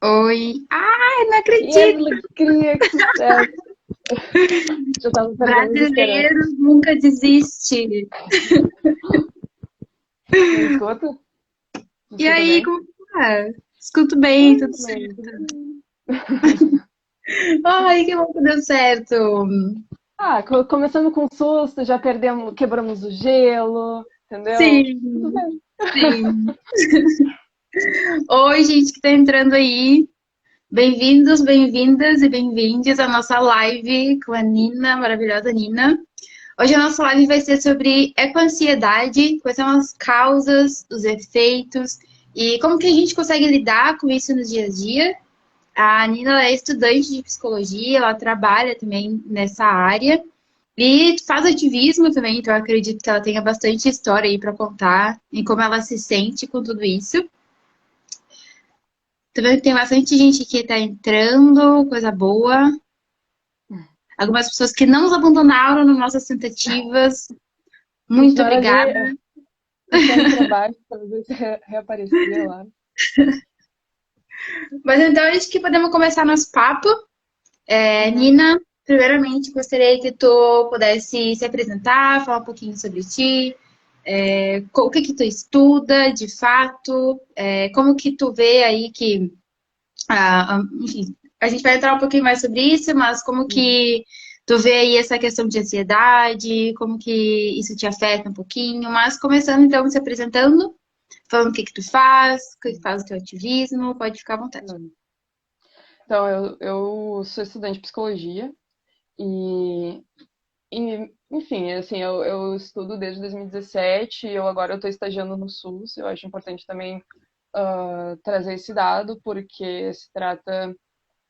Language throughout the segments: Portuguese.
Oi. Ai, não Que acredito! alegria, que sucesso! Já tava perdendo as esperanças. Brasileiro nunca desiste. Me escuta? Me E escuta aí, bem? como tá? Escuto bem, tudo Bem, tudo certo. bem. Ai, que bom que deu certo. Começando com susto, já perdemos, quebramos o gelo, entendeu? Tudo Sim, bem. sim. Oi, gente que tá entrando aí. Bem-vindos, bem-vindas e bem-vindes à nossa live com a Nina, maravilhosa Nina. Hoje a nossa live vai ser sobre ecoansiedade, quais são as causas, os efeitos e como que a gente consegue lidar com isso no dia a dia. A Nina ela é estudante de psicologia, ela trabalha também nessa área e faz ativismo também, então eu acredito que ela tenha bastante história aí para contar e como ela se sente com tudo isso. Tô vendo que tem bastante gente que está entrando, coisa boa. Algumas pessoas que não nos abandonaram nas nossas tentativas. Muito Continuaram ali, obrigada. puxando pra baixo pra ver se reaparecia lá. Mas então, acho que podemos começar nosso papo. Uhum. Nina, primeiramente, gostaria que tu pudesse se apresentar, falar um pouquinho sobre ti, o que que tu estuda, de fato, como que tu vê aí que, enfim, a gente vai entrar um pouquinho mais sobre isso, mas como Uhum. que tu vê aí essa questão de ansiedade, como que isso te afeta um pouquinho, mas começando então se apresentando, falando o que que tu faz, o que que faz o teu ativismo, pode ficar à vontade. Uhum. Então, eu sou estudante de psicologia e, enfim, assim, eu estudo desde 2017 e agora eu estou estagiando no SUS. Eu acho importante também trazer esse dado, porque se trata,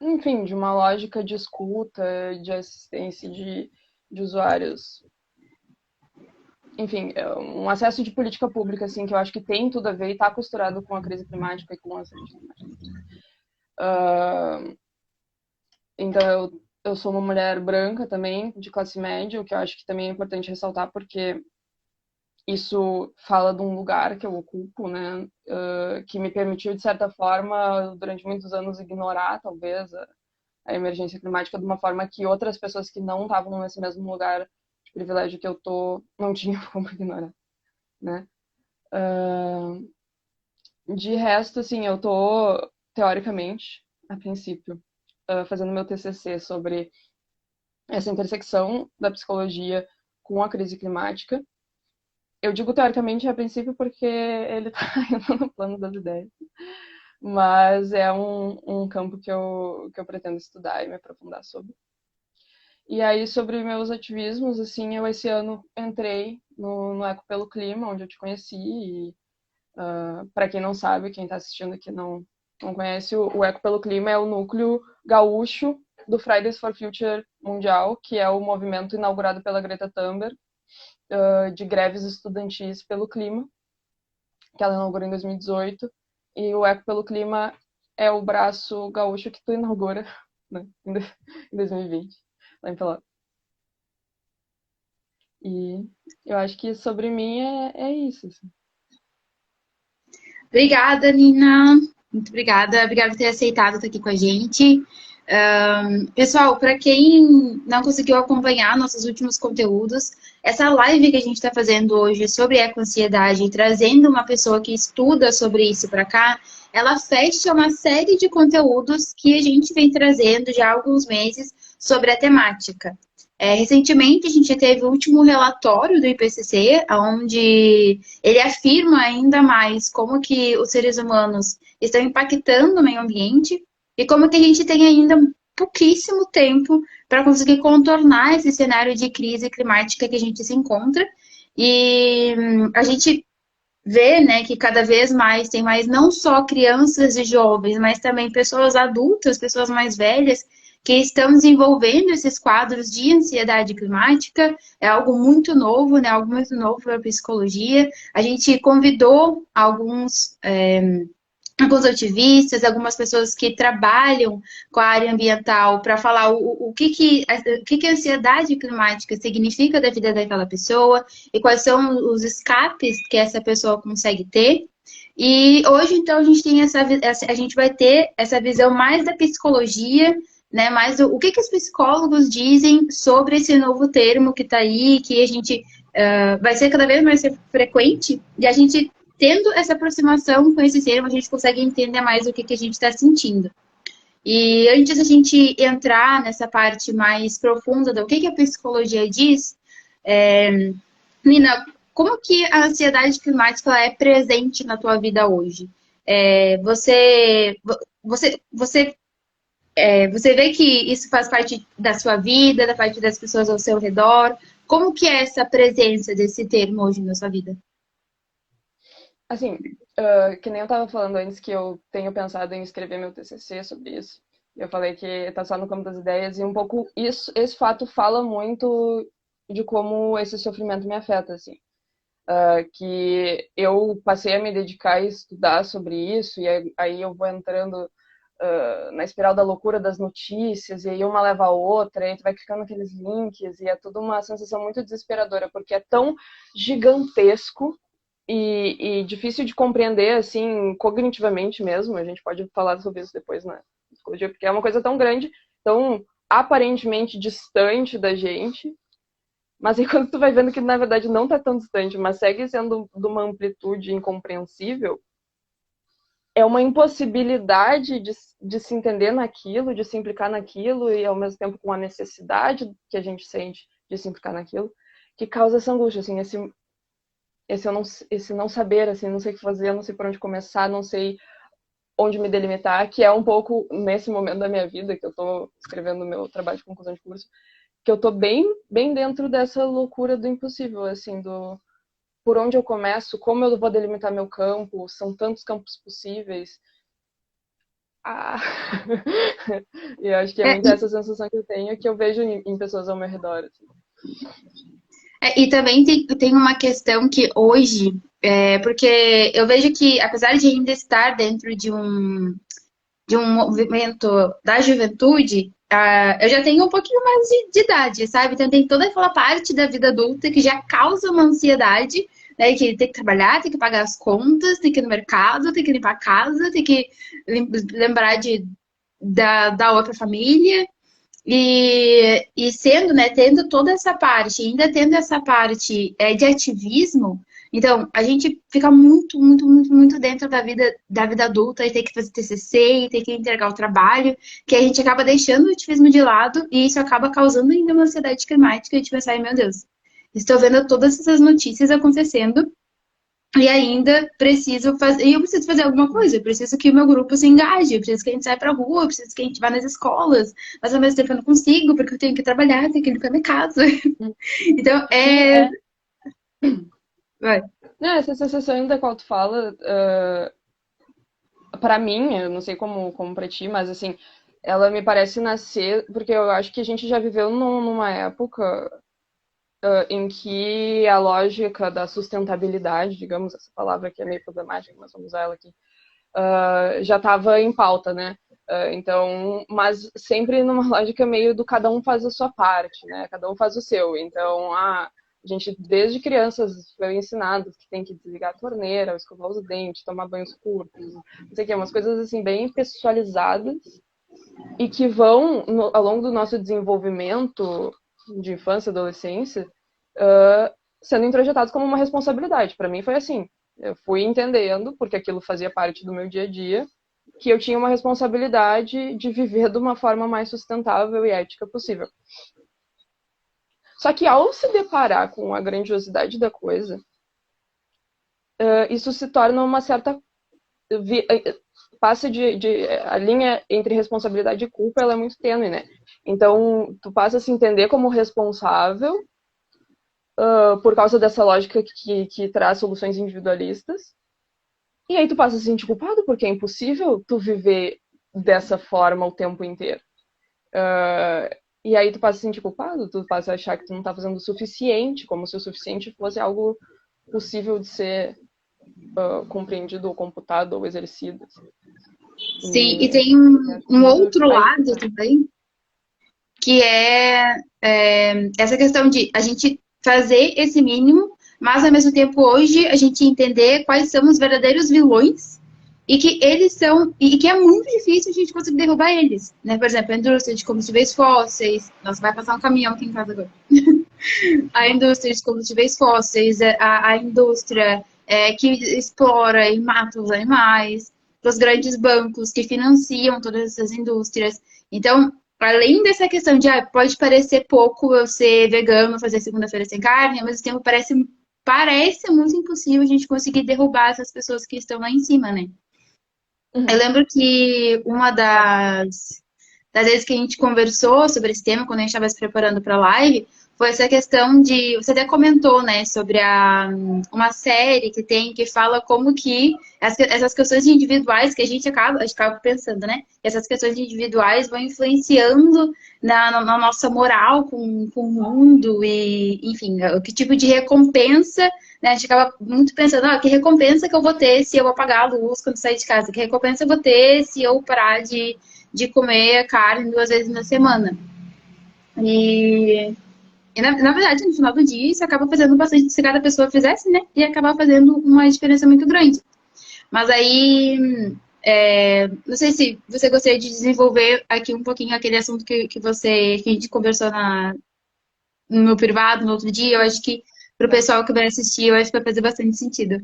enfim, de uma lógica de escuta, de assistência de usuários. Enfim, é um acesso de política pública, assim, que eu acho que tem tudo a ver e está costurado com a crise climática e com a saúde climática. Então, eu sou uma mulher branca também, de classe média, o que eu acho que também é importante ressaltar, porque isso fala de um lugar que eu ocupo, né, que me permitiu, de certa forma, durante muitos anos, ignorar, talvez, a emergência climática de uma forma que outras pessoas que não estavam nesse mesmo lugar de privilégio que eu tô, não tinham como ignorar, né. De resto, assim, eu tô, teoricamente, a princípio, fazendo meu TCC sobre essa intersecção da psicologia com a crise climática. Eu digo teoricamente a princípio porque ele está ainda no plano das ideias, mas é um campo que eu pretendo estudar e me aprofundar sobre. E aí, sobre meus ativismos, assim, eu esse ano entrei no Eco pelo Clima, onde eu te conheci, e para quem não sabe, quem está assistindo aqui não conhece, o Eco pelo Clima é o núcleo gaúcho do Fridays for Future Mundial, que é o movimento inaugurado pela Greta Thunberg, de greves estudantis pelo clima, que ela inaugurou em 2018, e o Eco pelo Clima é o braço gaúcho que tu inaugura, né, em 2020, lá em Pelotas. E eu acho que sobre mim é isso. Assim. Obrigada, Nina. Muito obrigada. Obrigada por ter aceitado estar aqui com a gente. Pessoal, para quem não conseguiu acompanhar nossos últimos conteúdos, essa live que a gente está fazendo hoje sobre eco-ansiedade, trazendo uma pessoa que estuda sobre isso para cá, ela fecha uma série de conteúdos que a gente vem trazendo já há alguns meses sobre a temática. Recentemente, a gente teve o último relatório do IPCC, onde ele afirma ainda mais como que os seres humanos estão impactando o meio ambiente e como que a gente tem ainda pouquíssimo tempo para conseguir contornar esse cenário de crise climática que a gente se encontra. E a gente vê, né, que cada vez mais tem mais não só crianças e jovens, mas também pessoas adultas, pessoas mais velhas, que estão desenvolvendo esses quadros de ansiedade climática. É algo muito novo, né, algo muito novo para a psicologia. A gente convidou alguns ativistas, algumas pessoas que trabalham com a área ambiental para falar o que a ansiedade climática significa da vida daquela pessoa e quais são os escapes que essa pessoa consegue ter. E hoje, então, a gente tem a gente vai ter essa visão mais da psicologia, né? Mais o que que os psicólogos dizem sobre esse novo termo que está aí, que a gente vai ser cada vez mais frequente, e a gente tendo essa aproximação com esse termo, a gente consegue entender mais o que que a gente está sentindo. E antes da gente entrar nessa parte mais profunda do que a psicologia diz, Nina, como que a ansiedade climática ela é presente na tua vida hoje? Você vê que isso faz parte da sua vida, da parte das pessoas ao seu redor? Como que é essa presença desse termo hoje na sua vida? Assim, que nem eu tava falando antes que eu tenho pensado em escrever meu TCC sobre isso. Eu falei que tá só no campo das ideias e um pouco isso, esse fato fala muito de como esse sofrimento me afeta, assim. Que eu passei a me dedicar a estudar sobre isso e aí eu vou entrando na espiral da loucura das notícias, e aí uma leva a outra, e aí tu vai clicando naqueles links, e é tudo uma sensação muito desesperadora, porque é tão gigantesco e difícil de compreender, assim, cognitivamente mesmo. A gente pode falar sobre isso depois na psicologia, porque é uma coisa tão grande, tão aparentemente distante da gente, mas aí quando tu vai vendo que na verdade não tá tão distante, mas segue sendo de uma amplitude incompreensível, é uma impossibilidade de se entender naquilo, de se implicar naquilo, e ao mesmo tempo com a necessidade que a gente sente de se implicar naquilo, que causa essa angústia, assim, esse não saber, assim, não sei o que fazer, não sei por onde começar, não sei onde me delimitar, que é um pouco nesse momento da minha vida, que eu tô escrevendo meu trabalho de conclusão de curso, que eu tô bem dentro dessa loucura do impossível, assim, do por onde eu começo, como eu vou delimitar meu campo, são tantos campos possíveis. Ah. E eu acho que é É, muito essa sensação que eu tenho, que eu vejo em pessoas ao meu redor, assim. e também tem uma questão que hoje, porque eu vejo que, apesar de ainda estar dentro de um movimento da juventude, eu já tenho um pouquinho mais de idade, sabe? Então tem toda aquela parte da vida adulta que já causa uma ansiedade, né? Que tem que trabalhar, tem que pagar as contas, tem que ir no mercado, tem que limpar a casa, tem que lembrar da outra família. E sendo, né, tendo toda essa parte, ainda tendo essa parte de ativismo, então a gente fica muito dentro da vida adulta e tem que fazer TCC, e tem que entregar o trabalho, que a gente acaba deixando o ativismo de lado e isso acaba causando ainda uma ansiedade climática. A gente pensa, ai meu Deus, estou vendo todas essas notícias acontecendo e ainda preciso fazer, e eu preciso fazer alguma coisa, eu preciso que o meu grupo se engaje, eu preciso que a gente saia pra rua, eu preciso que a gente vá nas escolas, mas ao mesmo tempo eu não consigo, porque eu tenho que trabalhar, tenho que limpar minha casa. Então, Sim, é. Vai. Não, essa sensação da qual tu fala, pra mim, eu não sei como pra ti, mas assim, ela me parece nascer, porque eu acho que a gente já viveu numa época em que a lógica da sustentabilidade, digamos, essa palavra que é meio problemática, mas vamos usar ela aqui, já estava em pauta, né? Então, mas sempre numa lógica meio do cada um faz a sua parte, né? Cada um faz o seu. Então, a gente desde crianças foi ensinado que tem que desligar a torneira, escovar os dentes, tomar banhos curtos, não sei o que, umas coisas assim bem pessoalizadas e que vão ao longo do nosso desenvolvimento de infância e adolescência sendo introjetados como uma responsabilidade. Para mim foi assim, eu fui entendendo, porque aquilo fazia parte do meu dia a dia, que eu tinha uma responsabilidade de viver de uma forma mais sustentável e ética possível. Só que ao se deparar com a grandiosidade da coisa, isso se torna uma certa passa a linha entre responsabilidade e culpa, ela é muito tênue, né? Então tu passa a se entender como responsável por causa dessa lógica que traz soluções individualistas. E aí tu passa a se sentir culpado, porque é impossível tu viver dessa forma o tempo inteiro. E aí tu passa a se sentir culpado, tu passa a achar que tu não tá fazendo o suficiente, como se o suficiente fosse algo possível de ser compreendido, ou computado, ou exercido. Sim, e tem um outro lado também, que essa questão de a gente fazer esse mínimo, mas ao mesmo tempo hoje a gente entender quais são os verdadeiros vilões e que eles são e que é muito difícil a gente conseguir derrubar eles, né? Por exemplo, a indústria de combustíveis fósseis, nossa, vai passar um caminhão aqui em casa agora. A indústria de combustíveis fósseis, a indústria que explora e mata os animais, os grandes bancos que financiam todas essas indústrias. Então, além dessa questão de pode parecer pouco eu ser vegano, fazer segunda-feira sem carne, ao mesmo tempo parece muito impossível a gente conseguir derrubar essas pessoas que estão lá em cima, né? Eu Uhum. lembro que uma das vezes que a gente conversou sobre esse tema, quando a gente estava se preparando para a live, foi essa questão de. Você até comentou, né, sobre uma série que tem que fala como que essas questões individuais que a gente acaba pensando, né? Essas questões individuais vão influenciando na nossa moral com o mundo e, enfim, o que tipo de recompensa, né? A gente acaba muito pensando, que recompensa que eu vou ter se eu apagar a luz quando sair de casa? Que recompensa eu vou ter se eu parar de comer carne 2 vezes na semana. E, na verdade, no final do dia, isso acaba fazendo bastante se cada pessoa fizesse, né? E acabar fazendo uma diferença muito grande. Mas aí, não sei se você gostaria de desenvolver aqui um pouquinho aquele assunto que a gente conversou no privado no outro dia. Eu acho que para o Tá. pessoal que vai assistir, eu acho que vai fazer bastante sentido.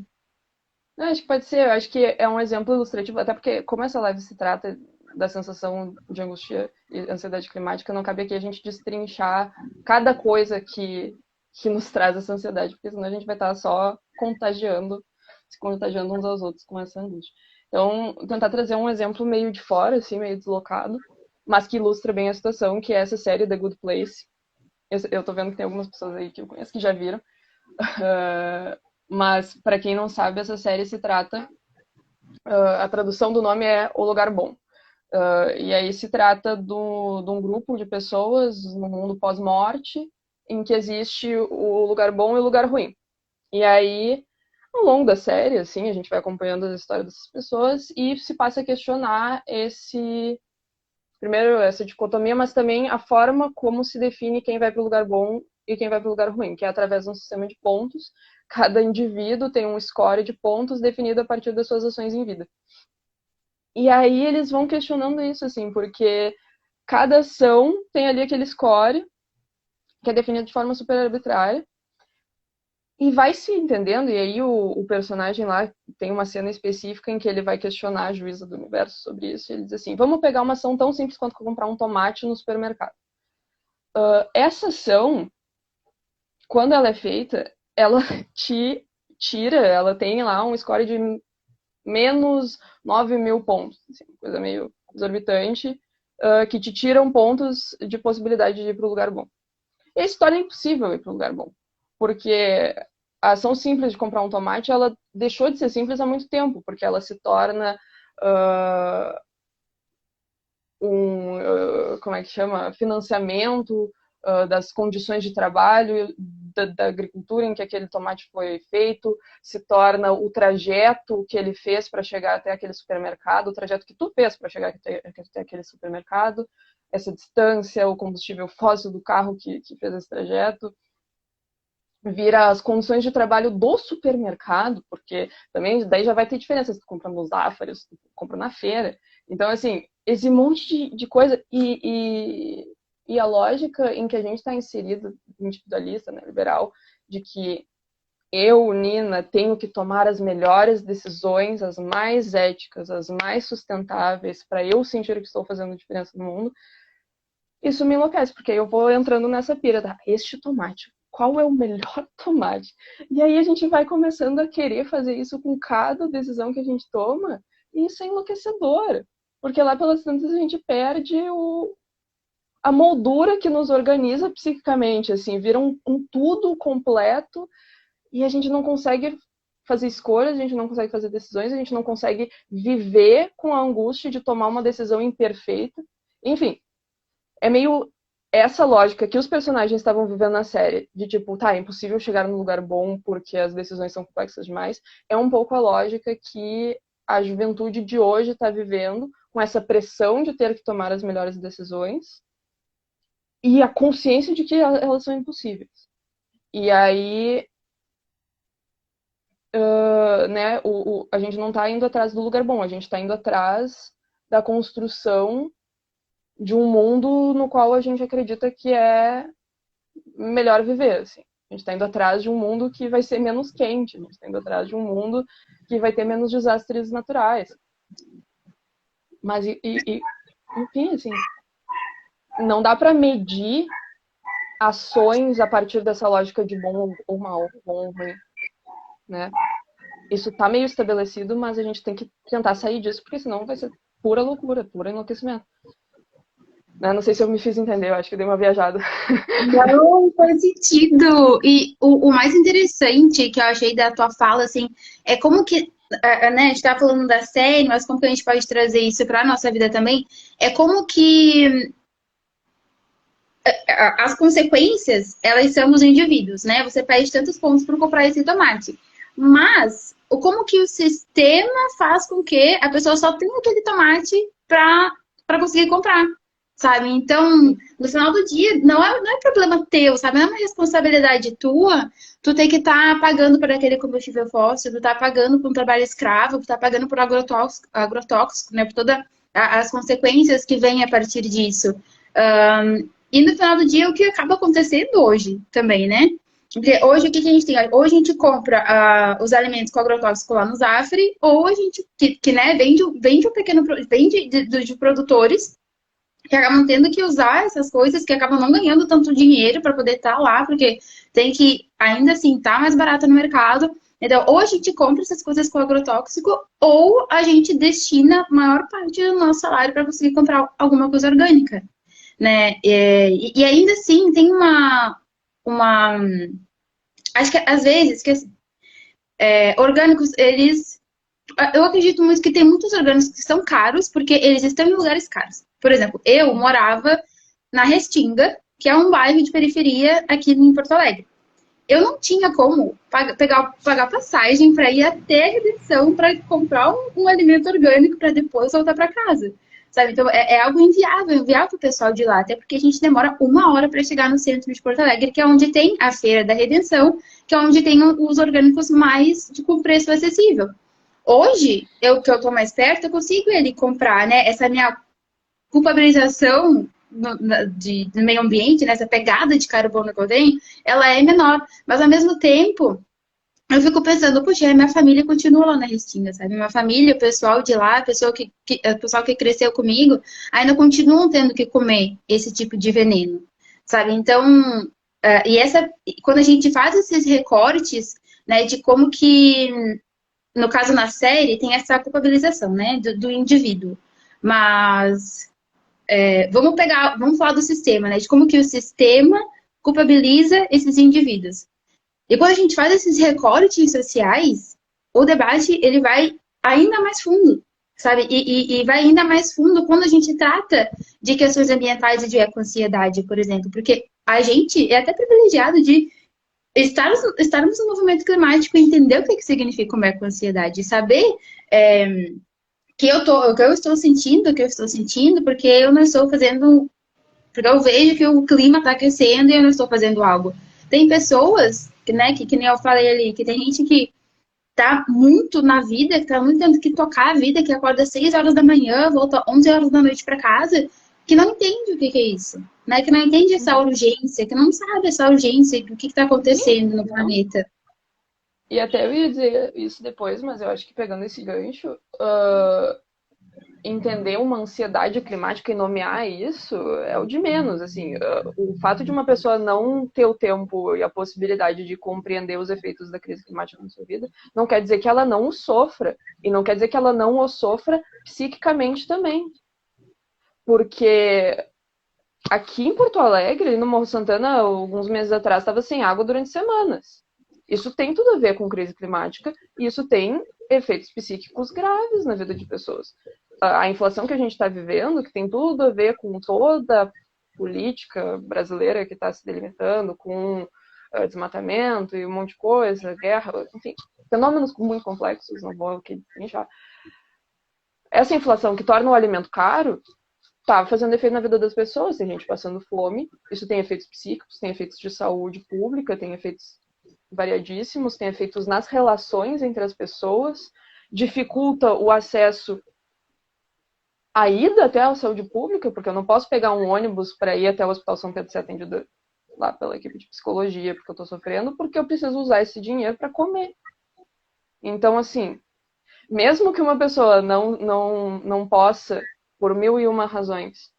Eu acho que pode ser, eu acho que é um exemplo ilustrativo, até porque, como essa live se trata da sensação de angústia e ansiedade climática, não cabe aqui a gente destrinchar cada coisa que nos traz essa ansiedade, porque senão a gente vai estar só se contagiando uns aos outros com essa angústia. Então, tentar trazer um exemplo meio de fora, assim, meio deslocado, mas que ilustra bem a situação, que é essa série The Good Place. Eu tô vendo que tem algumas pessoas aí que eu conheço que já viram. Mas, para quem não sabe, essa série se trata. A tradução do nome é O Lugar Bom. E aí se trata de um grupo de pessoas no mundo pós-morte em que existe o lugar bom e o lugar ruim. E aí, ao longo da série, assim, a gente vai acompanhando as histórias dessas pessoas e se passa a questionar primeiro, essa dicotomia, mas também a forma como se define quem vai para o lugar bom e quem vai para o lugar ruim, que é através de um sistema de pontos. Cada indivíduo tem um score de pontos definido a partir das suas ações em vida. E aí eles vão questionando isso, assim, porque cada ação tem ali aquele score que é definido de forma super arbitrária. E vai se entendendo, e aí o personagem lá tem uma cena específica em que ele vai questionar a juíza do universo sobre isso. E ele diz assim: vamos pegar uma ação tão simples quanto comprar um tomate no supermercado. Essa ação, quando ela é feita, ela te tira, ela tem lá um score de menos 9.000 pontos, assim, coisa meio exorbitante, que te tiram pontos de possibilidade de ir para o lugar bom. E a história é impossível ir para o lugar bom, porque a ação simples de comprar um tomate, ela deixou de ser simples há muito tempo, porque ela se torna como é que chama, financiamento das condições de trabalho da agricultura em que aquele tomate foi feito, se torna o trajeto que ele fez para chegar até aquele supermercado, o trajeto que tu fez para chegar até aquele supermercado, essa distância, o combustível fóssil do carro que fez esse trajeto, vira as condições de trabalho do supermercado, porque também daí já vai ter diferença se tu compra no Zafari, se tu compra na feira. Então, assim, esse monte de coisa e a lógica em que a gente está inserido, individualista, né, liberal, de que eu, Nina, tenho que tomar as melhores decisões, as mais éticas, as mais sustentáveis, para eu sentir que estou fazendo diferença no mundo, isso me enlouquece, porque eu vou entrando nessa pira, tá? Este tomate, qual é o melhor tomate? E aí a gente vai começando a querer fazer isso com cada decisão que a gente toma, e isso é enlouquecedor, porque lá pelas tantas a gente perde a moldura que nos organiza psiquicamente, assim, vira um tudo completo, e a gente não consegue fazer escolhas, a gente não consegue fazer decisões, a gente não consegue viver com a angústia de tomar uma decisão imperfeita. Enfim, é meio essa lógica que os personagens estavam vivendo na série, de tipo, tá, é impossível chegar num lugar bom porque as decisões são complexas demais, é um pouco a lógica que a juventude de hoje está vivendo, com essa pressão de ter que tomar as melhores decisões e a consciência de que elas são impossíveis. E aí né, a gente não está indo atrás do lugar bom, a gente está indo atrás da construção de um mundo no qual a gente acredita que é melhor viver, assim. A gente está indo atrás de um mundo que vai ser menos quente, a gente está indo atrás de um mundo que vai ter menos desastres naturais. Mas, enfim, assim, não dá para medir ações a partir dessa lógica de bom ou mal, bom ou ruim, né? Isso tá meio estabelecido, mas a gente tem que tentar sair disso, porque senão vai ser pura loucura, puro enlouquecimento. Né? Não sei se eu me fiz entender, eu acho que eu dei uma viajada. Não faz sentido. E o mais interessante que eu achei da tua fala, assim, é como que, né, a gente tá falando da série, mas como que a gente pode trazer isso para nossa vida também, é como que as consequências, elas são os indivíduos, né? Você perde tantos pontos por comprar esse tomate. Mas, como que o sistema faz com que a pessoa só tenha aquele tomate para conseguir comprar, sabe? Então, no final do dia, não é problema teu, sabe? Não é uma responsabilidade tua, tu tem que estar pagando por aquele combustível fóssil, tu tá pagando por um trabalho escravo, tu tá pagando por agrotóxico, né? Por todas as consequências que vêm a partir disso. E no final do dia, é o que acaba acontecendo hoje também, né? Porque hoje, o que a gente tem? Hoje a gente compra os alimentos com agrotóxico lá no Zafre, ou a gente, né, vende um pequeno, vende de produtores que acabam tendo que usar essas coisas, que acabam não ganhando tanto dinheiro para poder estar lá, porque tem que, ainda assim, estar mais barato no mercado. Então, ou a gente compra essas coisas com agrotóxico, ou a gente destina a maior parte do nosso salário para conseguir comprar alguma coisa orgânica, né? E ainda assim tem uma acho que às vezes que orgânicos eles eu acredito muito que tem muitos orgânicos que são caros porque eles estão em lugares caros. Por exemplo, eu morava na Restinga, que é um bairro de periferia aqui em Porto Alegre. Eu não tinha como pagar passagem para ir até a Redenção para comprar um alimento orgânico para depois voltar para casa. Sabe? Então é algo inviável para o pessoal de lá, até porque a gente demora 1 hora para chegar no centro de Porto Alegre, que é onde tem a Feira da Redenção, que é onde tem os orgânicos mais com preço acessível. Hoje, que eu estou mais perto, eu consigo ele comprar, né? Essa minha culpabilização do meio ambiente, né? Essa pegada de carbono que eu tenho, ela é menor. Mas ao mesmo tempo, eu fico pensando, puxa, a minha família continua lá na Restinga, sabe? Minha família, o pessoal de lá, o pessoal que cresceu comigo, ainda continuam tendo que comer esse tipo de veneno, sabe? Então, quando a gente faz esses recortes, né, de como que, no caso na série, tem essa culpabilização, né, do indivíduo. Mas vamos falar do sistema, né? De como que o sistema culpabiliza esses indivíduos. E quando a gente faz esses recortes sociais, o debate ele vai ainda mais fundo, sabe? E vai ainda mais fundo quando a gente trata de questões ambientais e de eco-ansiedade, por exemplo, porque a gente é até privilegiado de estarmos no movimento climático e entender o que significa uma eco-ansiedade, saber o que eu estou sentindo, porque eu não estou fazendo, porque eu vejo que o clima está aquecendo e eu não estou fazendo algo. Tem pessoas, né, que nem eu falei ali, que tem gente que tá muito na vida, que tá muito tendo que tocar a vida, que acorda às 6 horas da manhã, volta 11 horas da noite para casa, que não entende o que é isso, né? Que não entende essa urgência, que não sabe essa urgência, o que está acontecendo no planeta. E até eu ia dizer isso depois, mas eu acho que pegando esse gancho, entender uma ansiedade climática e nomear isso é o de menos, assim, o fato de uma pessoa não ter o tempo e a possibilidade de compreender os efeitos da crise climática na sua vida, não quer dizer que ela não o sofra, e não quer dizer que ela não o sofra psiquicamente também, porque aqui em Porto Alegre, no Morro Santana, alguns meses atrás, estava sem água durante semanas. Isso tem tudo a ver com crise climática e isso tem efeitos psíquicos graves na vida de pessoas. A inflação que a gente está vivendo, que tem tudo a ver com toda a política brasileira que está se delimitando, com desmatamento e um monte de coisa, guerra, enfim, fenômenos muito complexos, não vou aqui deixar. Essa inflação que torna o alimento caro tá fazendo efeito na vida das pessoas, tem gente passando fome, isso tem efeitos psíquicos, tem efeitos de saúde pública, tem efeitos variadíssimos, tem efeitos nas relações entre as pessoas, dificulta o acesso à ida até a saúde pública, porque eu não posso pegar um ônibus para ir até o Hospital São Pedro ser atendido lá pela equipe de psicologia, porque eu estou sofrendo, porque eu preciso usar esse dinheiro para comer. Então, assim, mesmo que uma pessoa não possa, por mil e uma razões,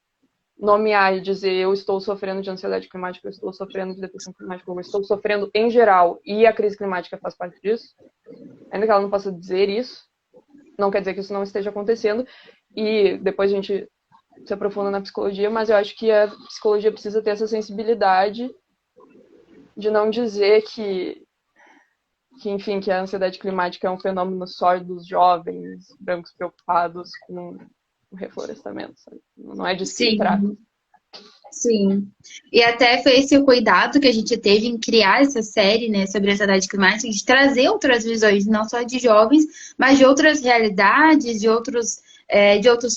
nomear e dizer eu estou sofrendo de ansiedade climática, eu estou sofrendo de depressão climática, eu estou sofrendo em geral, e a crise climática faz parte disso, ainda que ela não possa dizer isso, não quer dizer que isso não esteja acontecendo, e depois a gente se aprofunda na psicologia, mas eu acho que a psicologia precisa ter essa sensibilidade de não dizer enfim, que a ansiedade climática é um fenômeno só dos jovens brancos preocupados com o reflorestamento, sabe? Não é disso que se trata. Sim, sim. E até foi esse o cuidado que a gente teve em criar essa série, né, sobre a ansiedade climática, de trazer outras visões, não só de jovens, mas de outras realidades, de outros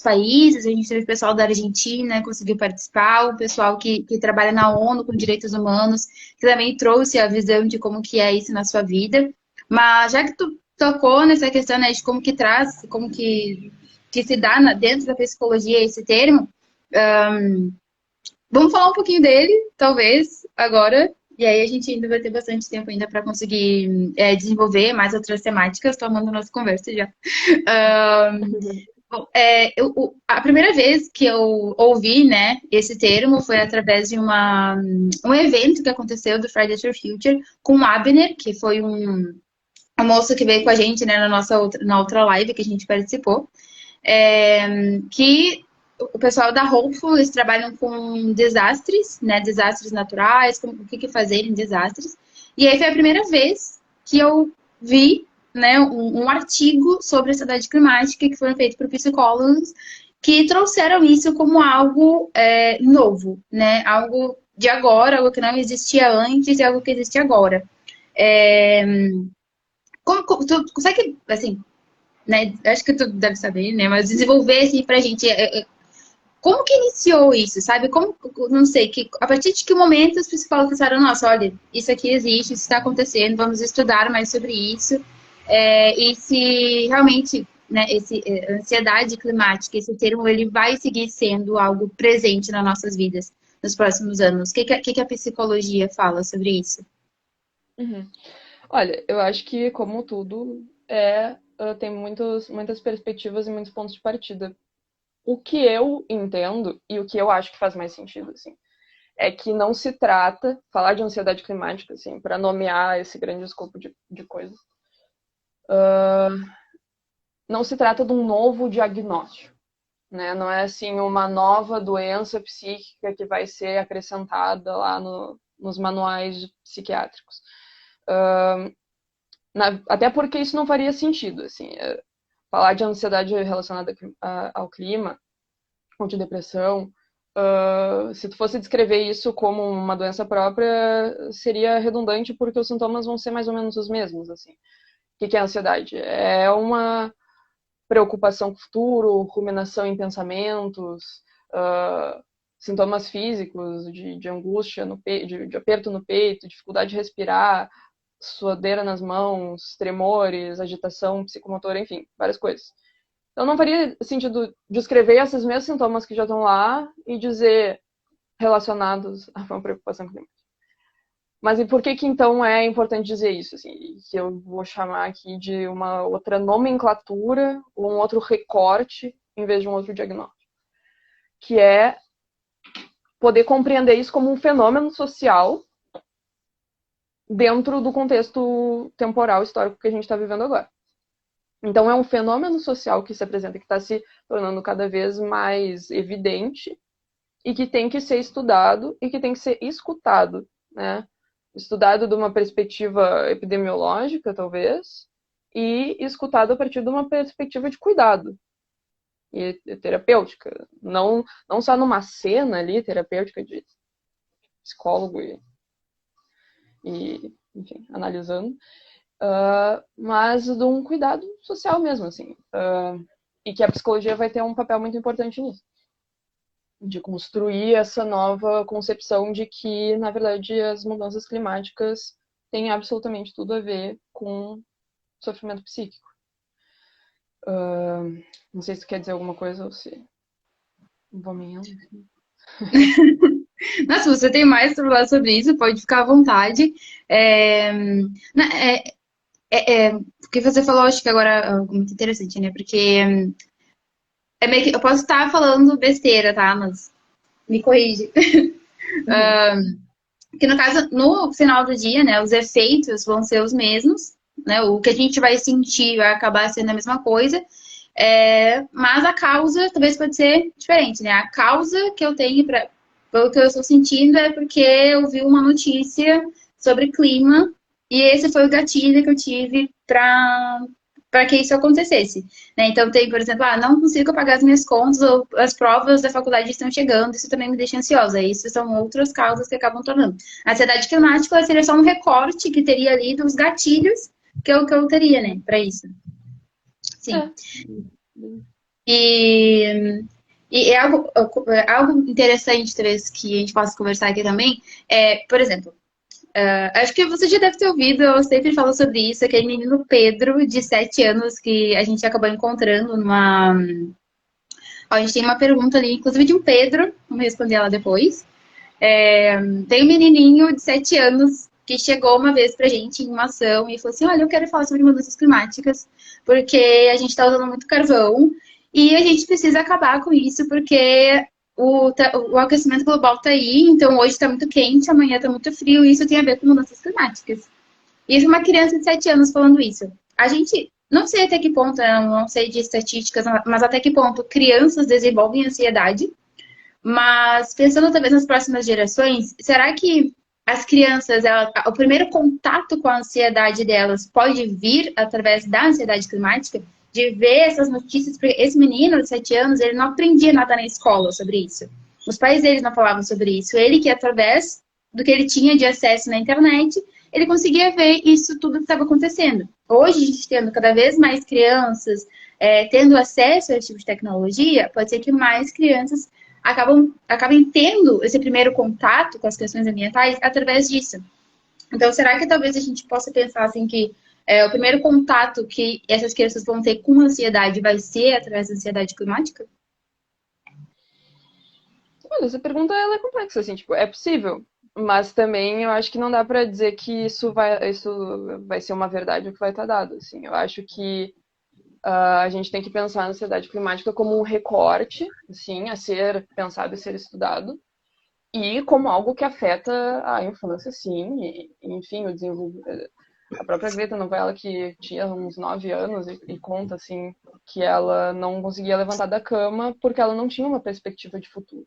países. A gente teve o pessoal da Argentina, conseguiu participar, o pessoal que trabalha na ONU com direitos humanos, que também trouxe a visão de como que é isso na sua vida. Mas já que tu tocou nessa questão, né, de como que traz, que se dá dentro da psicologia esse termo, vamos falar um pouquinho dele, talvez, agora. E aí a gente ainda vai ter bastante tempo ainda para conseguir desenvolver mais outras temáticas. Estou amando a nossa conversa já. Bom, a primeira vez que eu ouvi, né, esse termo foi através de um evento que aconteceu do Fridays for Future com o Abner, que foi um moço que veio com a gente, né, na outra live que a gente participou, que o pessoal da Hopeful, eles trabalham com desastres, né, desastres naturais, o que fazer em desastres. E aí foi a primeira vez que eu vi, né, um artigo sobre a ansiedade climática que foi feito por psicólogos que trouxeram isso como algo novo, né, algo de agora, algo que não existia antes e algo que existe agora. Tu consegue, assim, né, acho que tu deve saber, né, mas desenvolver assim pra gente como que iniciou isso, sabe? Como, não sei, a partir de que momento os psicólogos pensaram, nossa, olha, isso aqui existe, isso está acontecendo, vamos estudar mais sobre isso. E se realmente, né, ansiedade climática, esse termo, ele vai seguir sendo algo presente nas nossas vidas nos próximos anos. O que a psicologia fala sobre isso? Uhum. Olha, eu acho que, como tudo, tem muitas perspectivas e muitos pontos de partida. O que eu entendo e o que eu acho que faz mais sentido, assim, é que não se trata, falar de ansiedade climática, assim, para nomear esse grande escopo de coisas, não se trata de um novo diagnóstico, né? Não é, assim, uma nova doença psíquica que vai ser acrescentada lá nos manuais psiquiátricos. Até porque isso não faria sentido, assim, falar de ansiedade relacionada ao clima, ou de depressão, se tu fosse descrever isso como uma doença própria, seria redundante porque os sintomas vão ser mais ou menos os mesmos, assim. O que é a ansiedade? É uma preocupação com o futuro, ruminação em pensamentos, sintomas físicos de angústia, de aperto no peito, dificuldade de respirar, suadeira nas mãos, tremores, agitação psicomotora, enfim, várias coisas. Então não faria sentido descrever esses mesmos sintomas que já estão lá e dizer relacionados a uma preocupação climática. Mas e por que então é importante dizer isso? Assim, que eu vou chamar aqui de uma outra nomenclatura ou um outro recorte em vez de um outro diagnóstico. Que é poder compreender isso como um fenômeno social dentro do contexto temporal histórico que a gente está vivendo agora. Então, é um fenômeno social que se apresenta, que está se tornando cada vez mais evidente e que tem que ser estudado e que tem que ser escutado, né? Estudado de uma perspectiva epidemiológica, talvez, e escutado a partir de uma perspectiva de cuidado e terapêutica. Não só numa cena ali terapêutica de psicólogo e enfim, analisando, mas de um cuidado social mesmo, assim. E que a psicologia vai ter um papel muito importante nisso. De construir essa nova concepção de que, na verdade, as mudanças climáticas tem absolutamente tudo a ver com sofrimento psíquico. Não sei se tu quer dizer alguma coisa ou se vou me indo. Nossa, se você tem mais para falar sobre isso, pode ficar à vontade. É, o que você falou, acho que agora é algo muito interessante, né? Porque é meio que, eu posso estar falando besteira, tá? Mas me corrige. Uhum. Que no caso, no final do dia, né, os efeitos vão ser os mesmos, né? O que a gente vai sentir vai acabar sendo a mesma coisa, mas a causa talvez pode ser diferente, né? A causa que eu tenho pelo que eu estou sentindo é porque eu vi uma notícia sobre clima e esse foi o gatilho que eu tive para que isso acontecesse. Né? Então tem, por exemplo, não consigo pagar as minhas contas ou as provas da faculdade estão chegando, isso também me deixa ansiosa. Isso são outras causas que acabam tornando. A ansiedade climática seria só um recorte que teria ali dos gatilhos que eu teria, né, para isso. Sim. E, é algo interessante, talvez, que a gente possa conversar aqui também, por exemplo, acho que você já deve ter ouvido, eu sempre falo sobre isso, aquele menino Pedro, de 7 anos, que a gente acabou encontrando numa... Ó, a gente tem uma pergunta ali, inclusive de um Pedro, vamos responder ela depois. Tem um menininho de 7 anos que chegou uma vez pra gente em uma ação e falou assim, olha, eu quero falar sobre mudanças climáticas, porque a gente está usando muito carvão e a gente precisa acabar com isso, porque o aquecimento global está aí, então hoje está muito quente, amanhã está muito frio, e isso tem a ver com mudanças climáticas. Isso é uma criança de 7 anos falando isso. A gente, não sei até que ponto, né, não sei de estatísticas, mas até que ponto crianças desenvolvem ansiedade, mas pensando talvez nas próximas gerações, será que as crianças, o primeiro contato com a ansiedade delas pode vir através da ansiedade climática? De ver essas notícias, porque esse menino de 7 anos, ele não aprendia nada na escola sobre isso. Os pais deles não falavam sobre isso. Ele que, através do que ele tinha de acesso na internet, ele conseguia ver isso tudo que estava acontecendo. Hoje, a gente tendo cada vez mais crianças tendo acesso a esse tipo de tecnologia, pode ser que mais crianças acabem tendo esse primeiro contato com as questões ambientais através disso. Então, será que talvez a gente possa pensar assim que o primeiro contato que essas crianças vão ter com ansiedade vai ser através da ansiedade climática? Olha, essa pergunta ela é complexa, assim, tipo, é possível, mas também eu acho que não dá pra dizer que isso vai ser uma verdade o que vai estar dado, assim. Eu acho que a gente tem que pensar na ansiedade climática como um recorte, assim, a ser pensado e ser estudado, e como algo que afeta a infância, sim, e, enfim, o desenvolvimento. A própria Greta, não foi ela que tinha uns 9 anos e conta, assim, que ela não conseguia levantar da cama porque ela não tinha uma perspectiva de futuro.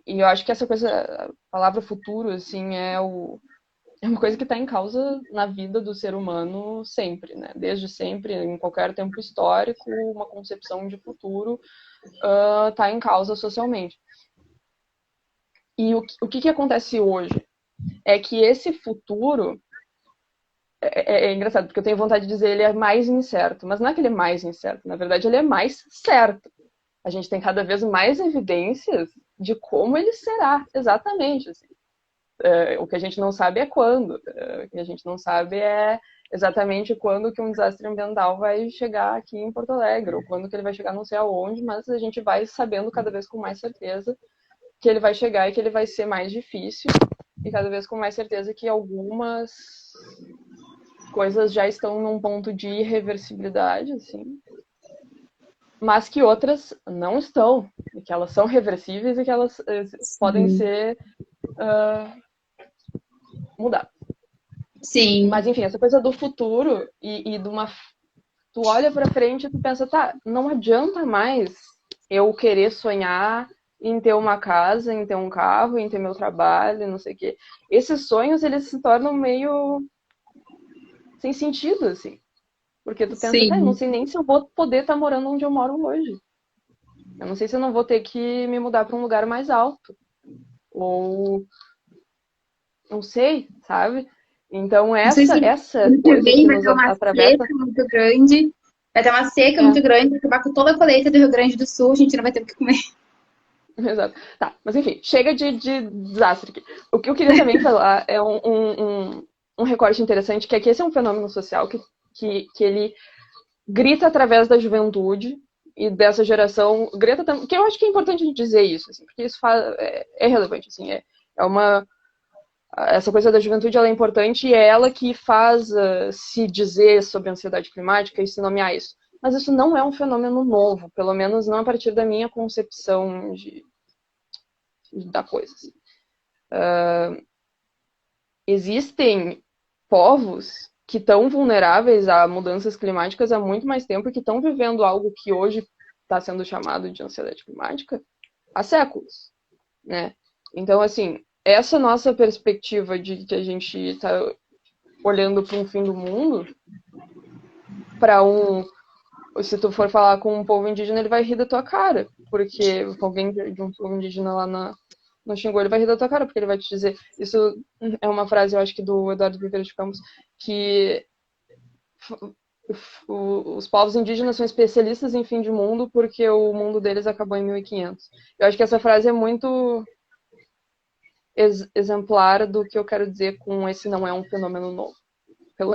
E eu acho que essa coisa, a palavra futuro, assim, é uma coisa que está em causa na vida do ser humano sempre, né? Desde sempre, em qualquer tempo histórico, uma concepção de futuro está em causa socialmente. E o que acontece hoje é que esse futuro é engraçado, porque eu tenho vontade de dizer ele é mais incerto, mas não é que ele é mais incerto, na verdade ele é mais certo. A gente tem cada vez mais evidências de como ele será, exatamente. Assim. O que a gente não sabe é quando. O que a gente não sabe é exatamente quando que um desastre ambiental vai chegar aqui em Porto Alegre, ou quando que ele vai chegar não sei aonde, mas a gente vai sabendo cada vez com mais certeza que ele vai chegar e que ele vai ser mais difícil, e cada vez com mais certeza que algumas coisas já estão num ponto de irreversibilidade, assim, mas que outras não estão, e que elas são reversíveis e que elas podem ser mudadas. Sim. Mas, enfim, essa coisa do futuro e de uma... Tu olha pra frente e tu pensa, tá, não adianta mais eu querer sonhar em ter uma casa, em ter um carro, em ter meu trabalho, não sei o quê. Esses sonhos, eles se tornam meio sem sentido, assim. Porque tu pensa, tá, eu não Sim. sei nem se eu vou poder estar morando onde eu moro hoje. Eu não sei se eu não vou ter que me mudar para um lugar mais alto. Ou... não sei, sabe? Então Não sei se essa ano que coisa vem que vai nos ter uma atravessa... seca muito grande. Vai ter uma seca muito grande, vai acabar com toda a colheita do Rio Grande do Sul, a gente não vai ter o que comer. Exato. Tá, mas enfim, chega de desastre aqui. O que eu queria também falar é um um recorte interessante, que é que esse é um fenômeno social que ele grita através da juventude e dessa geração, grita também, que eu acho que é importante a gente dizer isso, assim, porque isso é relevante, assim, essa coisa da juventude ela é importante e é ela que faz se dizer sobre a ansiedade climática e se nomear isso. Mas isso não é um fenômeno novo, pelo menos não a partir da minha concepção da coisa. Assim. Existem povos que estão vulneráveis a mudanças climáticas há muito mais tempo e que estão vivendo algo que hoje está sendo chamado de ansiedade climática há séculos, né? Então, assim, essa nossa perspectiva de que a gente está olhando para um fim do mundo, se tu for falar com um povo indígena, ele vai rir da tua cara, porque alguém de um povo indígena lá no Xingu, ele vai rir da tua cara, porque ele vai te dizer, isso é uma frase, eu acho que do Eduardo Vieira de Campos, que os povos indígenas são especialistas em fim de mundo porque o mundo deles acabou em 1500. Eu acho que essa frase é muito exemplar do que eu quero dizer com esse não é um fenômeno novo.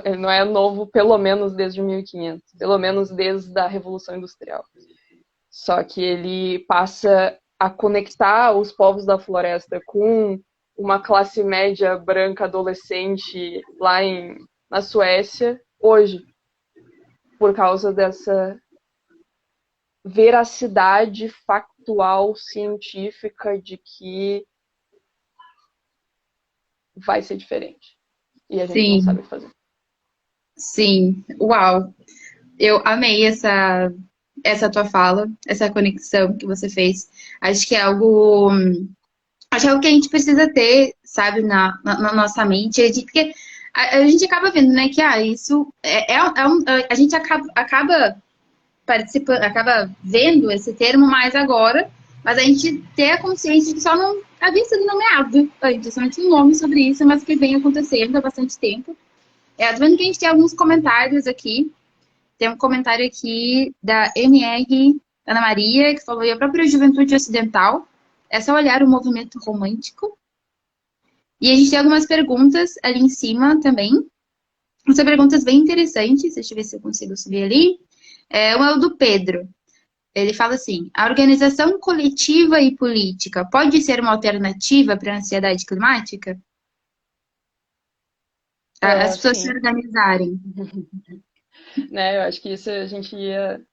Ele não é novo, pelo menos desde 1500, pelo menos desde a Revolução Industrial. Só que ele passa a conectar os povos da floresta com uma classe média branca adolescente lá na Suécia, hoje, por causa dessa veracidade factual, científica de que vai ser diferente. E a gente não sabe fazer. Sim, uau! Eu amei essa tua fala, essa conexão que você fez. Acho que é algo que a gente precisa ter, sabe, na nossa mente, porque a gente acaba vendo, né, que isso a gente acaba participando, acaba vendo esse termo mais agora, mas a gente ter a consciência de que só não havia sido nomeado antes, somente um nome sobre isso, mas que vem acontecendo há bastante tempo. Tô vendo que a gente tem alguns comentários aqui. Tem um comentário aqui da MR Ana Maria, que falou: e a própria juventude ocidental é só olhar o movimento romântico. E a gente tem algumas perguntas ali em cima também. São perguntas bem interessantes. Deixa eu ver se eu consigo subir ali. Uma é o do Pedro. Ele fala assim: a organização coletiva e política pode ser uma alternativa para a ansiedade climática? As pessoas se organizarem. Né, eu acho que isso a gente ia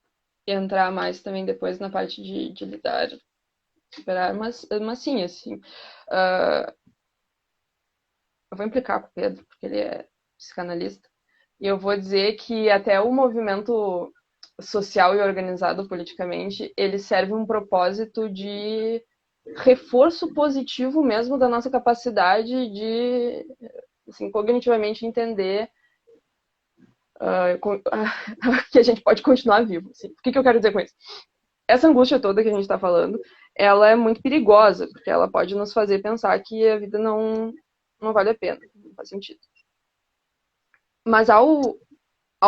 entrar mais também depois na parte de lidar, esperar, mas sim, assim, eu vou implicar com o Pedro, porque ele é psicanalista, e eu vou dizer que até o movimento social e organizado politicamente, ele serve um propósito de reforço positivo mesmo da nossa capacidade de, assim, cognitivamente entender que a gente pode continuar vivo. Assim. O que eu quero dizer com isso? Essa angústia toda que a gente está falando, ela é muito perigosa, porque ela pode nos fazer pensar que a vida não vale a pena, não faz sentido. Mas ao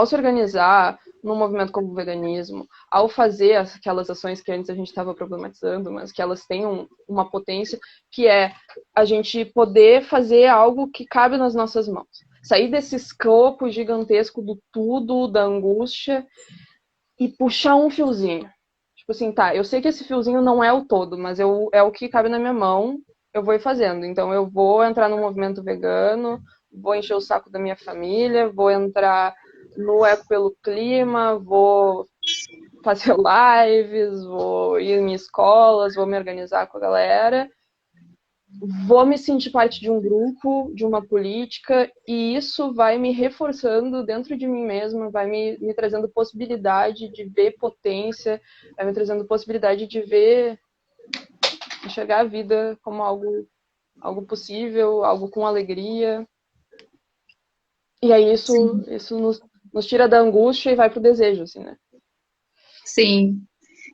se organizar num movimento como o veganismo, ao fazer aquelas ações que antes a gente estava problematizando, mas que elas têm uma potência, que é a gente poder fazer algo que cabe nas nossas mãos. Sair desse escopo gigantesco do tudo, da angústia, e puxar um fiozinho. Tipo assim, tá, eu sei que esse fiozinho não é o todo, mas é o que cabe na minha mão, eu vou ir fazendo. Então eu vou entrar no movimento vegano, vou encher o saco da minha família, vou entrar no Eco pelo Clima, vou fazer lives, vou ir em escolas, vou me organizar com a galera, vou me sentir parte de um grupo, de uma política, e isso vai me reforçando dentro de mim mesma, vai me trazendo possibilidade de ver potência, vai me trazendo possibilidade de enxergar a vida como algo possível, algo com alegria. E aí isso nos tira da angústia e vai pro desejo, assim, né? Sim.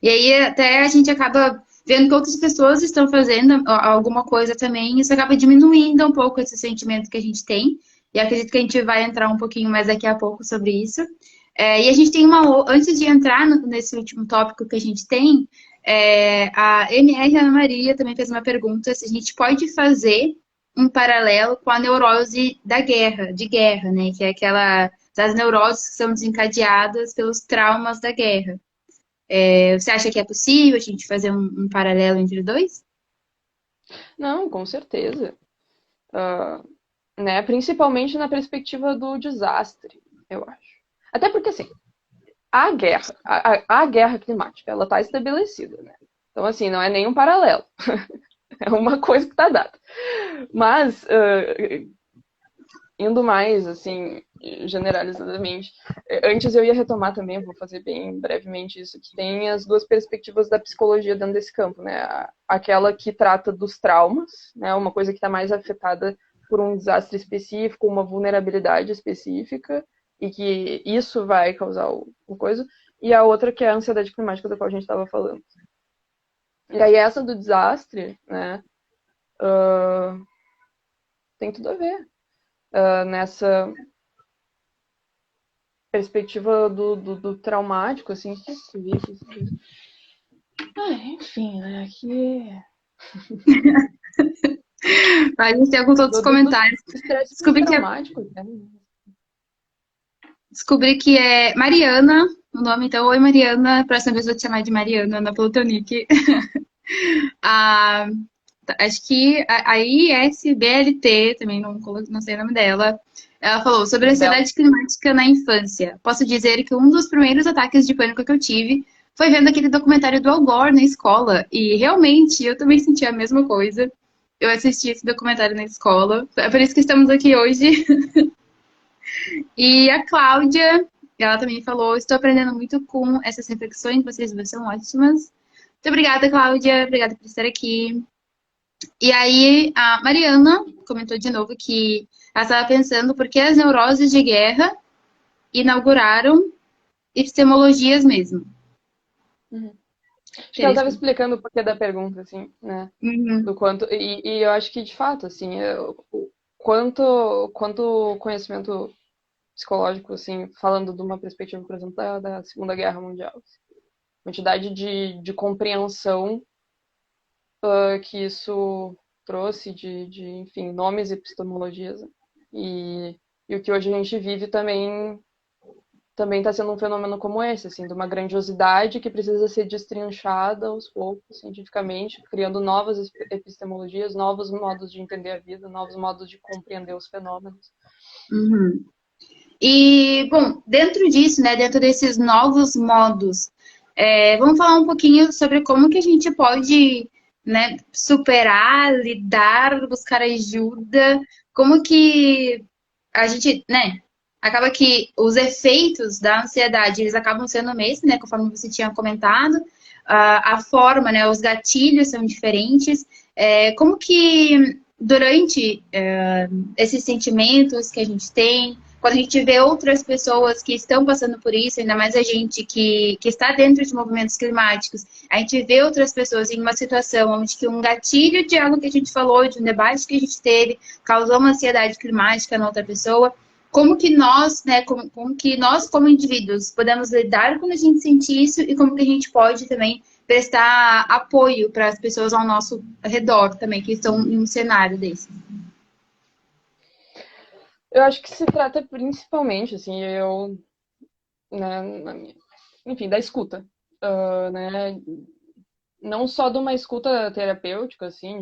E aí até a gente acaba vendo que outras pessoas estão fazendo alguma coisa também, e isso acaba diminuindo um pouco esse sentimento que a gente tem. E acredito que a gente vai entrar um pouquinho mais daqui a pouco sobre isso. E a gente tem antes de entrar nesse último tópico que a gente tem, a MR Ana Maria também fez uma pergunta se a gente pode fazer um paralelo com a neurose da guerra, de guerra, né? Que é aquela das neuroses que são desencadeadas pelos traumas da guerra. Você acha que é possível a gente fazer um paralelo entre os dois? Não, com certeza. Ah, né? Principalmente na perspectiva do desastre, eu acho. Até porque, assim, a guerra climática, ela está estabelecida, né? Então, assim, não é nenhum paralelo. É uma coisa que está dada. Mas, indo mais, assim, generalizadamente, antes eu ia retomar também, vou fazer bem brevemente isso, que tem as duas perspectivas da psicologia dentro desse campo, né? Aquela que trata dos traumas, né? Uma coisa que está mais afetada por um desastre específico, uma vulnerabilidade específica, e que isso vai causar o coisa, e a outra que é a ansiedade climática da qual a gente estava falando. E aí essa do desastre, né, tem tudo a ver nessa perspectiva do traumático, assim, que escrevi aqui. Enfim, né, aqui... A gente tem alguns outros Do comentários. estresse Descobri que, pós-traumático, né? descobri que é Mariana o nome, então, oi Mariana. Próxima vez eu vou te chamar de Mariana na Plutonic. A, acho que a ISBLT, também não sei o nome dela, ela falou sobre a Bela. ansiedade climática na infância. Posso dizer que um dos primeiros ataques de pânico que eu tive foi vendo aquele documentário do Al Gore na escola. E realmente eu também senti a mesma coisa. Eu assisti esse documentário na escola. É por isso que estamos aqui hoje. E a Cláudia, ela também falou: estou aprendendo muito com essas reflexões, vocês duas são ótimas. Muito obrigada, Cláudia. Obrigada por estar aqui. E aí, a Mariana comentou de novo que ela estava pensando por que as neuroses de guerra inauguraram epistemologias mesmo. Uhum. Acho que ela estava Interessante. explicando o porquê da pergunta, assim, né? Uhum. Do quanto. E eu acho que, de fato, assim, quanto conhecimento psicológico, assim, falando de uma perspectiva, por exemplo, da Segunda Guerra Mundial. Assim, quantidade de compreensão que isso trouxe enfim, nomes e epistemologias. Né? E o que hoje a gente vive também está sendo um fenômeno como esse, assim, de uma grandiosidade que precisa ser destrinchada aos poucos, cientificamente, criando novas epistemologias, novos modos de entender a vida, novos modos de compreender os fenômenos. Uhum. E, bom, dentro disso, né, dentro desses novos modos, vamos falar um pouquinho sobre como que a gente pode, né, superar, lidar, buscar ajuda, como que a gente, né, acaba que os efeitos da ansiedade, eles acabam sendo o mesmo, né, conforme você tinha comentado, a forma, né, os gatilhos são diferentes, como que durante esses sentimentos que a gente tem, quando a gente vê outras pessoas que estão passando por isso, ainda mais a gente que está dentro de movimentos climáticos, a gente vê outras pessoas em uma situação onde que um gatilho de algo que a gente falou, de um debate que a gente teve, causou uma ansiedade climática na outra pessoa, como que nós, né, como que nós como indivíduos podemos lidar quando a gente sente isso e como que a gente pode também prestar apoio para as pessoas ao nosso redor também, que estão em um cenário desse. Eu acho que se trata principalmente, assim, né, enfim, da escuta, né, não só de uma escuta terapêutica, assim,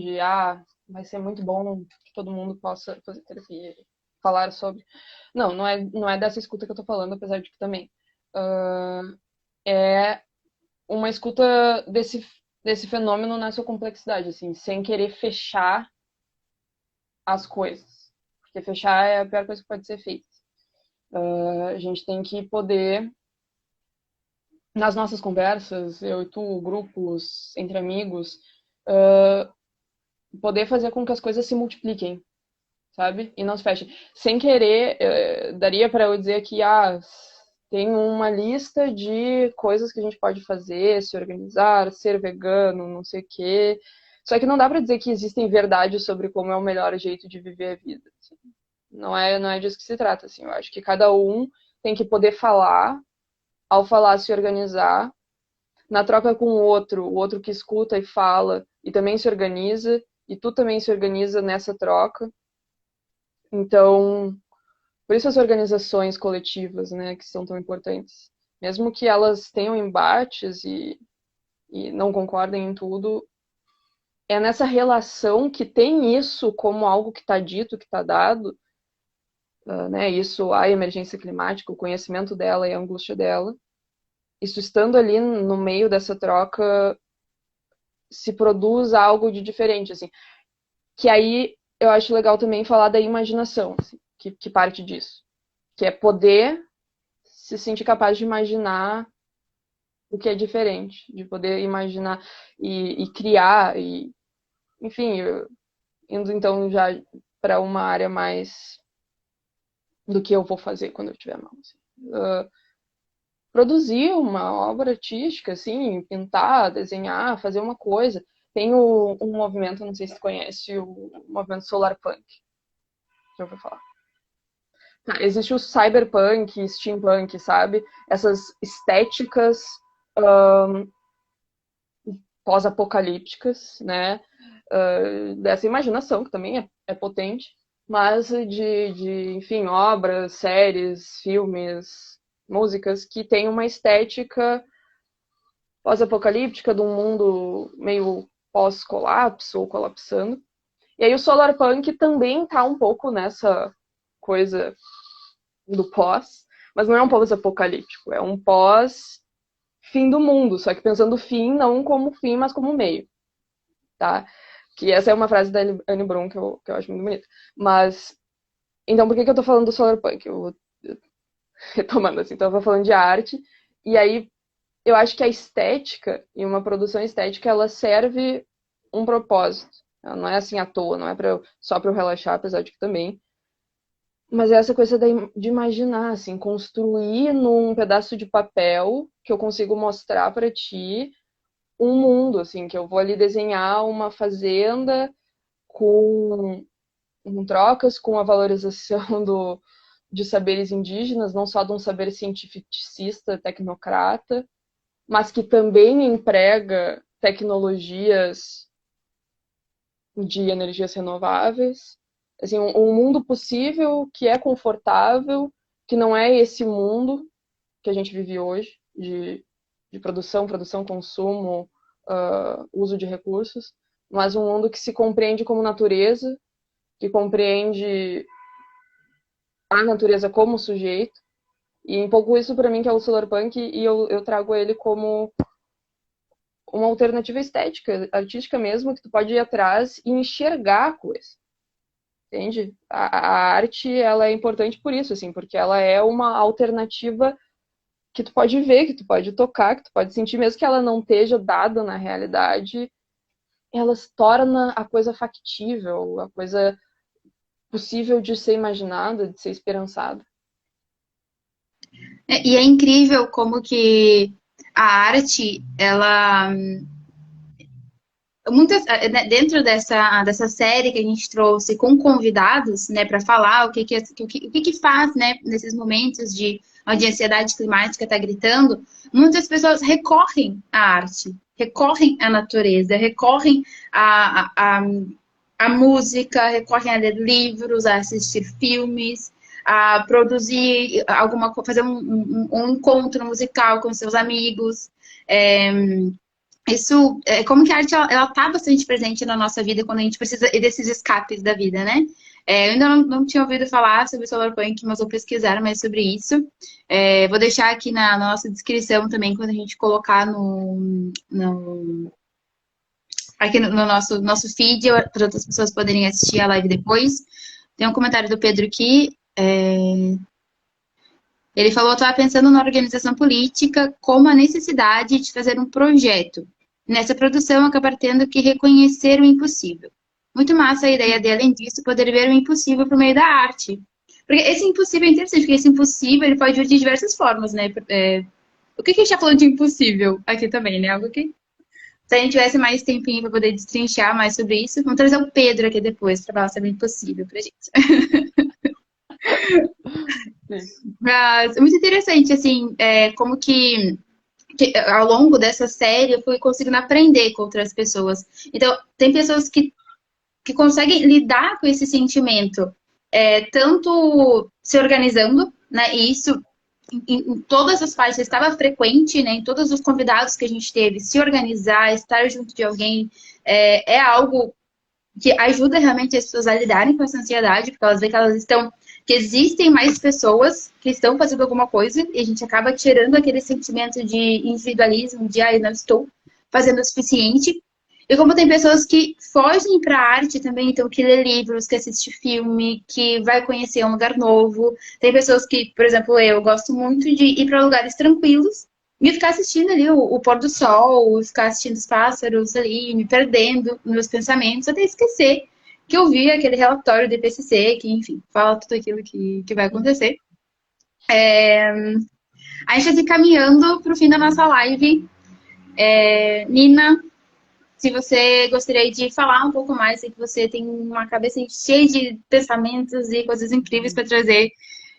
vai ser muito bom que todo mundo possa fazer terapia, falar sobre. Não é dessa escuta que eu tô falando, apesar de que também. É uma escuta desse fenômeno na sua complexidade, assim, sem querer fechar as coisas. Porque fechar é a pior coisa que pode ser feita. A gente tem que poder, nas nossas conversas, eu e tu, grupos, entre amigos, poder fazer com que as coisas se multipliquem, sabe? E não se fechem. Sem querer, daria para eu dizer que tem uma lista de coisas que a gente pode fazer, se organizar, ser vegano, não sei o quê. Só que não dá para dizer que existem verdades sobre como é o melhor jeito de viver a vida. Assim. Não é disso que se trata. Assim. Eu acho que cada um tem que poder falar, ao falar, se organizar, na troca com o outro que escuta e fala e também se organiza e tu também se organiza nessa troca. Então, por isso as organizações coletivas, né, que são tão importantes. Mesmo que elas tenham embates e não concordem em tudo, é nessa relação que tem isso como algo que está dito, que está dado, né, isso, a emergência climática, o conhecimento dela e a angústia dela. Isso estando ali no meio dessa troca, se produz algo de diferente, assim. Que aí eu acho legal também falar da imaginação, assim, que parte disso. Que é poder se sentir capaz de imaginar o que é diferente, de poder imaginar e criar, e, enfim, indo então já para uma área mais do que eu vou fazer quando eu tiver mão. Assim. Produzir uma obra artística, assim, pintar, desenhar, fazer uma coisa. Tem um movimento, não sei se você conhece, o movimento solarpunk. Já ouviu falar? Tá, existe o cyberpunk, steampunk, sabe? Essas estéticas pós-apocalípticas, né? Dessa imaginação, que também é potente, mas enfim, obras, séries, filmes, músicas que têm uma estética pós-apocalíptica de um mundo meio pós-colapso ou colapsando. E aí o solarpunk também tá um pouco nessa coisa do pós, mas não é um pós-apocalíptico, é um pós-fim do mundo, só que pensando o fim não como fim, mas como meio, tá? Que essa é uma frase da Anne Brun que eu acho muito bonita. Mas, então por que eu tô falando do solarpunk? Retomando assim, então eu tô falando de arte, e aí eu acho que a estética, e uma produção estética, ela serve um propósito. Ela não é assim à toa, não é só pra eu relaxar, apesar de que também. Mas é essa coisa de imaginar, assim, construir num pedaço de papel que eu consigo mostrar pra ti um mundo, assim, que eu vou ali desenhar uma fazenda com trocas, com a valorização de saberes indígenas, não só de um saber cientificista, tecnocrata, mas que também emprega tecnologias de energias renováveis. Assim, um mundo possível que é confortável, que não é esse mundo que a gente vive hoje, de produção, consumo, uso de recursos, mas um mundo que se compreende como natureza, que compreende a natureza como sujeito, e um pouco isso para mim que é o solarpunk, e eu trago ele como uma alternativa estética, artística mesmo, que tu pode ir atrás e enxergar a coisa. Entende? A arte, ela é importante por isso, assim, porque ela é uma alternativa que tu pode ver, que tu pode tocar, que tu pode sentir, mesmo que ela não esteja dada na realidade, ela se torna a coisa factível, a coisa possível de ser imaginada, de ser esperançada. E é incrível como que a arte, ela muitas dentro dessa série que a gente trouxe com convidados, né, para falar o que faz, né, nesses momentos de onde a ansiedade climática está gritando, muitas pessoas recorrem à arte, recorrem à natureza, recorrem à música, recorrem a ler livros, a assistir filmes, a produzir alguma coisa, fazer um encontro musical com seus amigos. Isso, como que a arte, ela tá bastante presente na nossa vida quando a gente precisa desses escapes da vida, né? Eu ainda não tinha ouvido falar sobre solarpunk, mas vou pesquisar mais sobre isso. Vou deixar aqui na nossa descrição também, quando a gente colocar aqui no nosso feed, para outras pessoas poderem assistir a live depois. Tem um comentário do Pedro aqui. Ele falou, eu estava pensando na organização política como a necessidade de fazer um projeto. Nessa produção, acabar tendo que reconhecer o impossível. Muito massa a ideia de, além disso, poder ver o impossível por meio da arte. Porque esse impossível é interessante, porque esse impossível ele pode vir de diversas formas, né? O que a gente está falando de impossível aqui também, né? Algo que... Se a gente tivesse mais tempinho para poder destrinchar mais sobre isso, vamos trazer o Pedro aqui depois para falar sobre o impossível pra gente. Mas é muito interessante, assim, como que ao longo dessa série eu fui conseguindo aprender com outras pessoas. Então, tem pessoas que que conseguem lidar com esse sentimento, tanto se organizando, né? E isso em todas as partes estava frequente, né? Em todos os convidados que a gente teve, se organizar, estar junto de alguém, é algo que ajuda realmente as pessoas a lidarem com essa ansiedade, porque elas veem que elas estão, que existem mais pessoas que estão fazendo alguma coisa, e a gente acaba tirando aquele sentimento de individualismo, de eu não estou fazendo o suficiente. E como tem pessoas que fogem para a arte também, então que lê livros, que assiste filme, que vai conhecer um lugar novo. Tem pessoas que, por exemplo, eu gosto muito de ir para lugares tranquilos e ficar assistindo ali o pôr do sol, ficar assistindo os pássaros ali, me perdendo nos meus pensamentos, até esquecer que eu vi aquele relatório do IPCC, que, enfim, fala tudo aquilo que vai acontecer. A gente está caminhando para o fim da nossa live. Nina, se você gostaria de falar um pouco mais, sei que você tem uma cabeça cheia de pensamentos e coisas incríveis para trazer.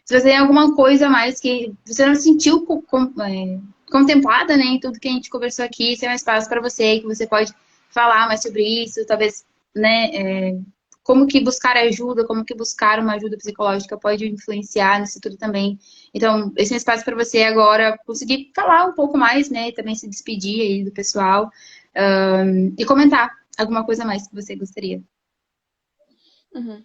Se você tem alguma coisa a mais que você não sentiu contemplada, né, em tudo que a gente conversou aqui, se é um espaço para você, que você pode falar mais sobre isso, talvez, né, como que buscar ajuda, como que buscar uma ajuda psicológica pode influenciar nisso tudo também. Então, esse é um espaço para você agora conseguir falar um pouco mais, né, e também se despedir aí do pessoal, e comentar alguma coisa a mais que você gostaria. Uhum.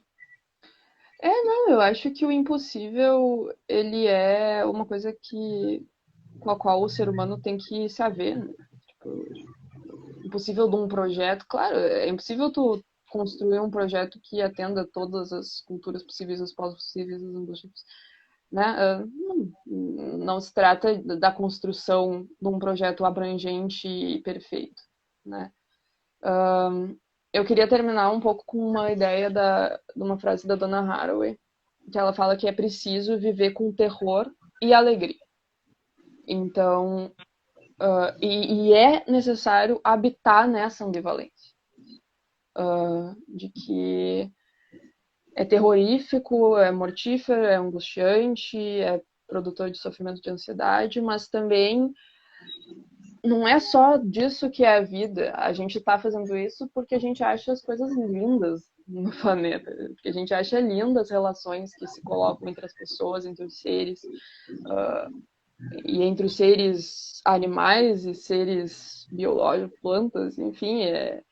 Não, eu acho que o impossível, ele é uma coisa com a qual o ser humano tem que se haver, né? Tipo, impossível de um projeto, claro, é impossível tu construir um projeto que atenda todas as culturas possíveis, os povos possíveis, os indígenas, né? Não se trata da construção de um projeto abrangente e perfeito, né? Eu queria terminar um pouco com uma ideia de uma frase da Donna Haraway, que ela fala que é preciso viver com terror e alegria. Então, e é necessário habitar nessa ambivalência. De que é terrorífico, é mortífero, é angustiante, é produtor de sofrimento de ansiedade, mas também não é só disso que é a vida. A gente está fazendo isso porque a gente acha as coisas lindas no planeta, porque a gente acha lindas as relações que se colocam entre as pessoas, entre os seres, e entre os seres animais e seres biológicos, plantas, enfim, é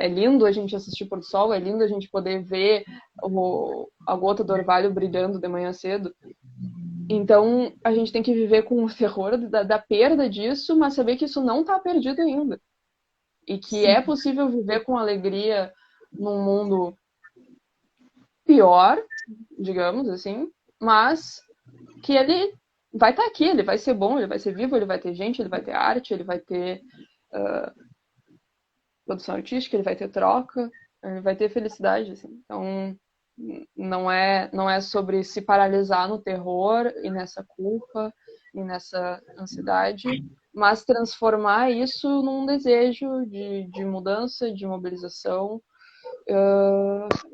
lindo a gente assistir o pôr do sol, é lindo a gente poder ver a gota do orvalho brilhando de manhã cedo. Então, a gente tem que viver com o terror da perda disso, mas saber que isso não está perdido ainda. E que é possível viver com alegria num mundo pior, digamos assim, mas que ele vai estar aqui, ele vai ser bom, ele vai ser vivo, ele vai ter gente, ele vai ter arte, ele vai ter produção artística, ele vai ter troca, ele vai ter felicidade, assim. Então, não é sobre se paralisar no terror e nessa culpa e nessa ansiedade, mas transformar isso num desejo de mudança, de mobilização,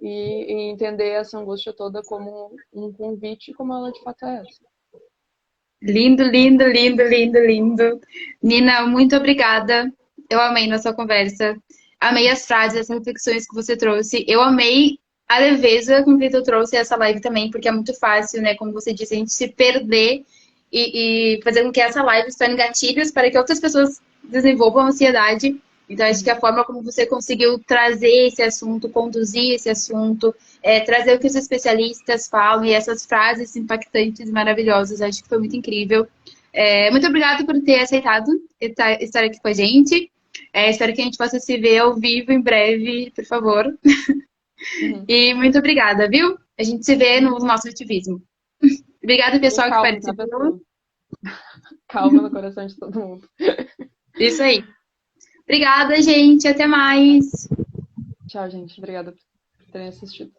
e entender essa angústia toda como um convite, como ela de fato é. Lindo, lindo, lindo, lindo, lindo. Nina, muito obrigada. Eu amei nossa conversa. Amei as frases, as reflexões que você trouxe. Eu amei a leveza com que tu trouxe essa live também, porque é muito fácil, né? Como você disse, a gente se perder e fazer com que essa live se torne gatilhos para que outras pessoas desenvolvam ansiedade. Então, acho que a forma como você conseguiu trazer esse assunto, conduzir esse assunto, trazer o que os especialistas falam e essas frases impactantes e maravilhosas, acho que foi muito incrível. Muito obrigada por ter aceitado estar aqui com a gente. Espero que a gente possa se ver ao vivo em breve, por favor. Uhum. E muito obrigada, viu? A gente se vê no nosso ativismo. Obrigada, pessoal, que participou. Calma no coração de todo mundo. Isso aí. Obrigada, gente. Até mais. Tchau, gente. Obrigada por terem assistido.